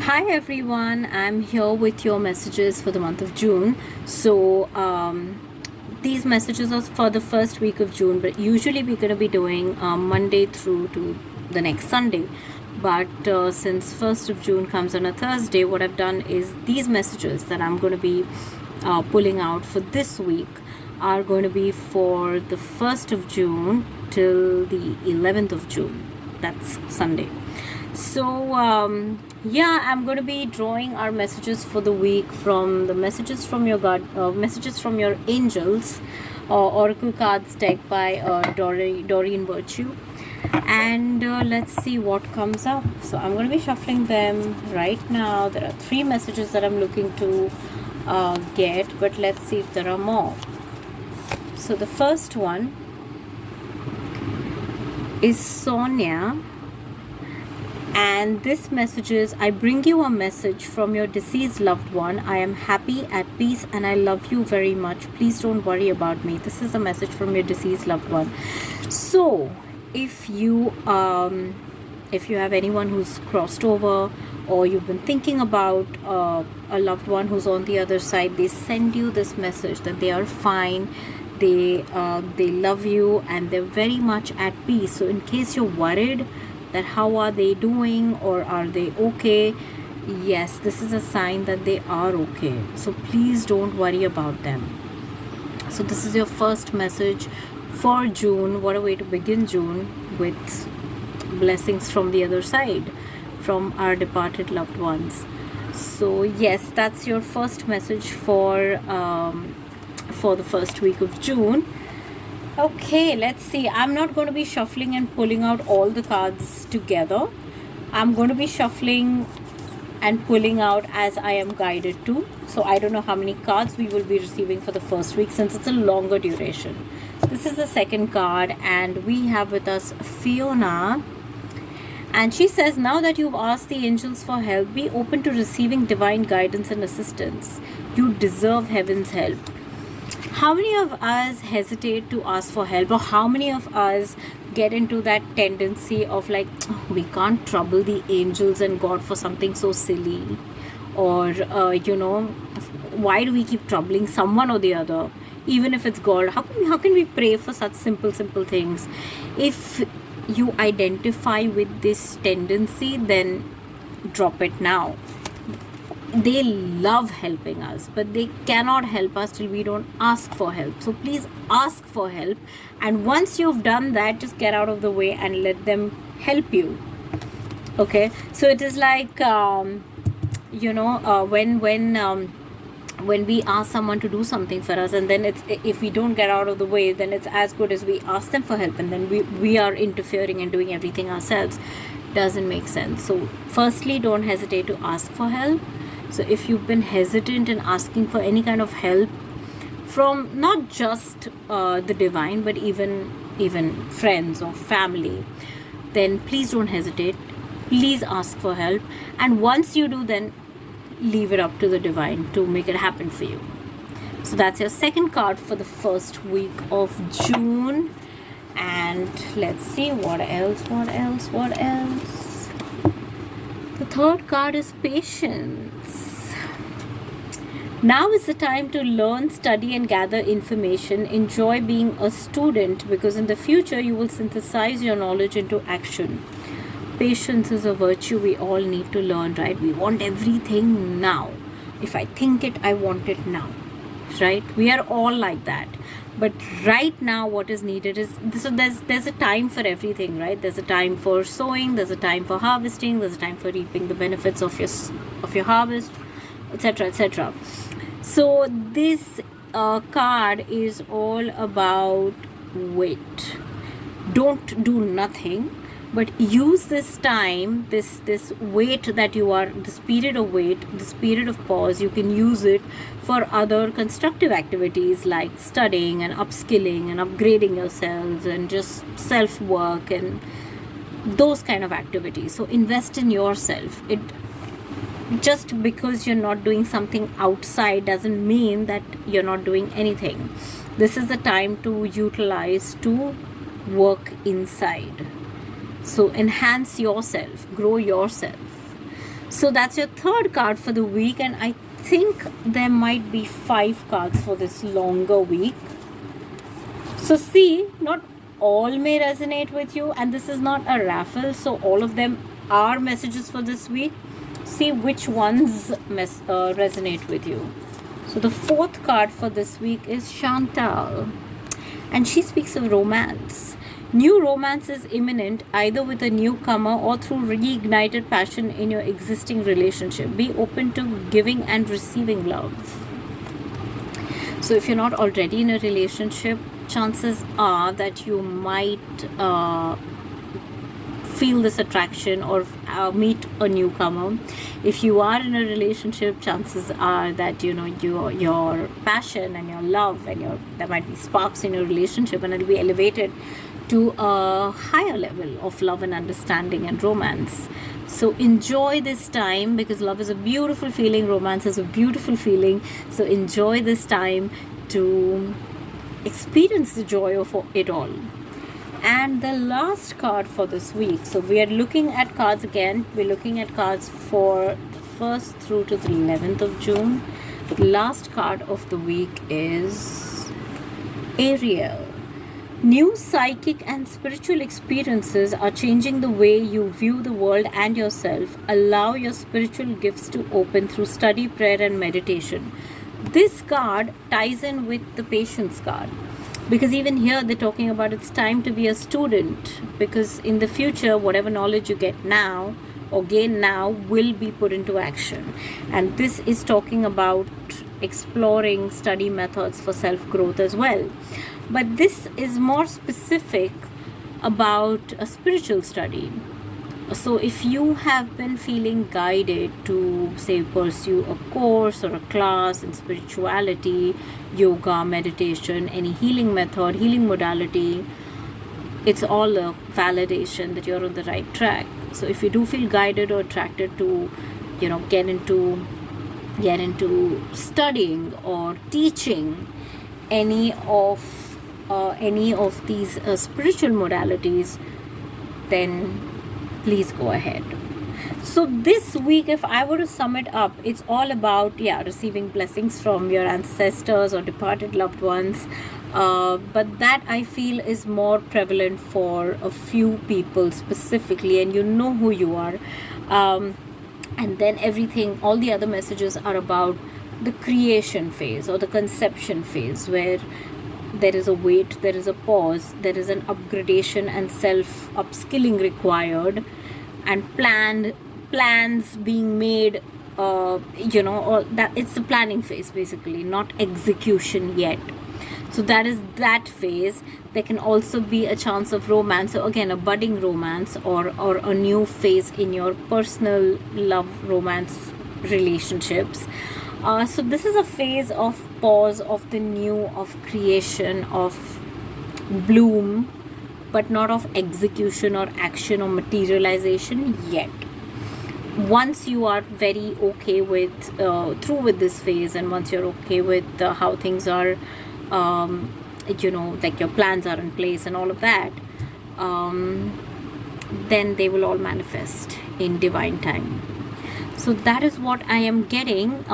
Hi everyone, I'm here with your messages for the month of June. So, these messages are for the first week of June, but usually we're going to be doing Monday through to the next Sunday. But since 1st of June comes on a Thursday, what I've done is these messages that I'm going to be pulling out for this week are going to be for the 1st of June till the 11th of June. That's Sunday. So, yeah, I'm going to be drawing our messages for the week from the messages from your messages from your angels, oracle cards deck by Doreen Virtue, and let's see what comes up. So I'm going to be shuffling them right now. There are 3 messages that I'm looking to get, but let's see if there are more. So the first one is Sonia. And this message is, I bring you a message from your deceased loved one. I am happy, at peace, and I love you very much. Please don't worry about me. This is a message from your deceased loved one. So, if you have anyone who's crossed over, or you've been thinking about a loved one who's on the other side, they send you this message that they are fine. They love you, and they're very much at peace. So, in case you're worried that how are they doing, or are they okay, yes, this is a sign that they are okay. So please don't worry about them. So this is your first message for June. What a way to begin June, with blessings from the other side, from our departed loved ones. So yes, that's your first message for the first week of June. Okay, let's see. I'm not going to be shuffling and pulling out all the cards together. I'm going to be shuffling and pulling out as I am guided to. So I don't know how many cards we will be receiving for the first week, since it's a longer duration. This is the second card, and we have with us Fiona. And she says, now that you've asked the angels for help, be open to receiving divine guidance and assistance. You deserve heaven's help. How many of us hesitate to ask for help, or how many of us get into that tendency of like, oh, we can't trouble the angels and God for something so silly, or why do we keep troubling someone or the other, even if it's God? How can we pray for such simple things? If you identify with this tendency, then drop it now. They love helping us, but they cannot help us till we don't ask for help. So please ask for help, and once you've done that, just get out of the way and let them help you. Okay, so it is like when we ask someone to do something for us, and then if we don't get out of the way, then it's as good as we ask them for help, and then we are interfering and doing everything ourselves. Doesn't make sense. So firstly, don't hesitate to ask for help. So if you've been hesitant in asking for any kind of help from not just the divine, but even friends or family, then please don't hesitate. Please ask for help. And once you do, then leave it up to the divine to make it happen for you. So that's your second card for the first week of June. And let's see what else. The third card is patience. Now is the time to learn, study, and gather information. Enjoy being a student, because in the future you will synthesize your knowledge into action. Patience is a virtue we all need to learn, right? We want everything now. If I think it, I want it now, right? We are all like that. But right now what is needed is, so there's a time for everything, right? There's a time for sowing, there's a time for harvesting, there's a time for reaping the benefits of your harvest, etc. So this card is all about wait. Don't do nothing, but use this time, this wait that you are, this period of wait, this period of pause, you can use it for other constructive activities like studying and upskilling and upgrading yourselves and just self-work and those kind of activities. So invest in yourself. It just because you're not doing something outside doesn't mean that you're not doing anything. This is the time to utilize to work inside. So enhance yourself, grow yourself. So that's your third card for the week, and I think there might be 5 cards for this longer week. So see, not all may resonate with you, and this is not a raffle, so all of them are messages for this week. See which ones resonate with you. So the fourth card for this week is Chantal, and she speaks of romance. New romance is imminent, either with a newcomer or through reignited passion in your existing relationship. Be open to giving and receiving love. So if you're not already in a relationship, chances are that you might feel this attraction or meet a newcomer. If you are in a relationship, chances are that your passion and your love and there might be sparks in your relationship, and it'll be elevated to a higher level of love and understanding and romance. So enjoy this time, because love is a beautiful feeling, romance is a beautiful feeling. So enjoy this time to experience the joy of it all. And the last card for this week, so we are looking at cards again. We're looking at cards for 1st through to the 11th of June. The last card of the week is Ariel. New psychic and spiritual experiences are changing the way you view the world and yourself. Allow your spiritual gifts to open through study, prayer, and meditation. This card ties in with the patience card, because even here they're talking about it's time to be a student, because in the future whatever knowledge you get now or gain now will be put into action. And this is talking about exploring study methods for self-growth as well. But this is more specific about a spiritual study. So if you have been feeling guided to, say, pursue a course or a class in spirituality, yoga, meditation, any healing method, healing modality, it's all a validation that you're on the right track. So if you do feel guided or attracted to, get into studying or teaching any of these spiritual modalities, then please go ahead. So this week, if I were to sum it up, it's all about receiving blessings from your ancestors or departed loved ones, but that I feel is more prevalent for a few people specifically, and you know who you are. And then all the other messages are about the creation phase or the conception phase, where there is a wait, there is a pause, there is an upgradation and self-upskilling required, and plans being made, or that it's the planning phase basically, not execution yet. So that is that phase. There can also be a chance of romance, so again a budding romance or a new phase in your personal love romance relationships. So this is a phase of pause, of the new, of creation, of bloom, but not of execution or action or materialization yet. Once you are very okay with through with this phase, and once you're okay with how things are, like your plans are in place and all of that, then they will all manifest in divine time. So that is what I am getting.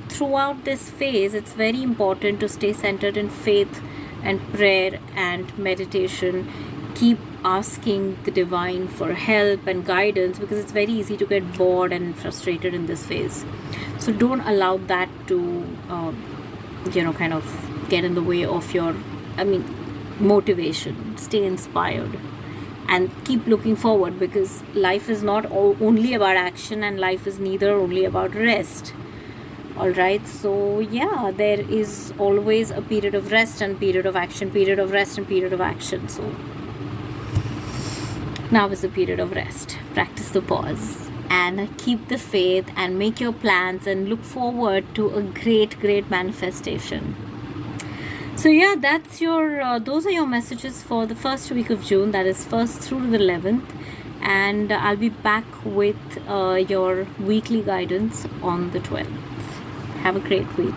Throughout this phase, it's very important to stay centered in faith and prayer and meditation. Keep asking the divine for help and guidance, because it's very easy to get bored and frustrated in this phase. So don't allow that to kind of get in the way of your motivation. Stay inspired and keep looking forward, because life is not only about action, and life is neither only about rest. All right, so there is always a period of rest and period of action, period of rest and period of action. So now is the period of rest. Practice the pause and keep the faith and make your plans and look forward to a great manifestation. So that's those are your messages for the first week of June, that is 1st through the 11th. And I'll be back with your weekly guidance on the 12th. Have a great week.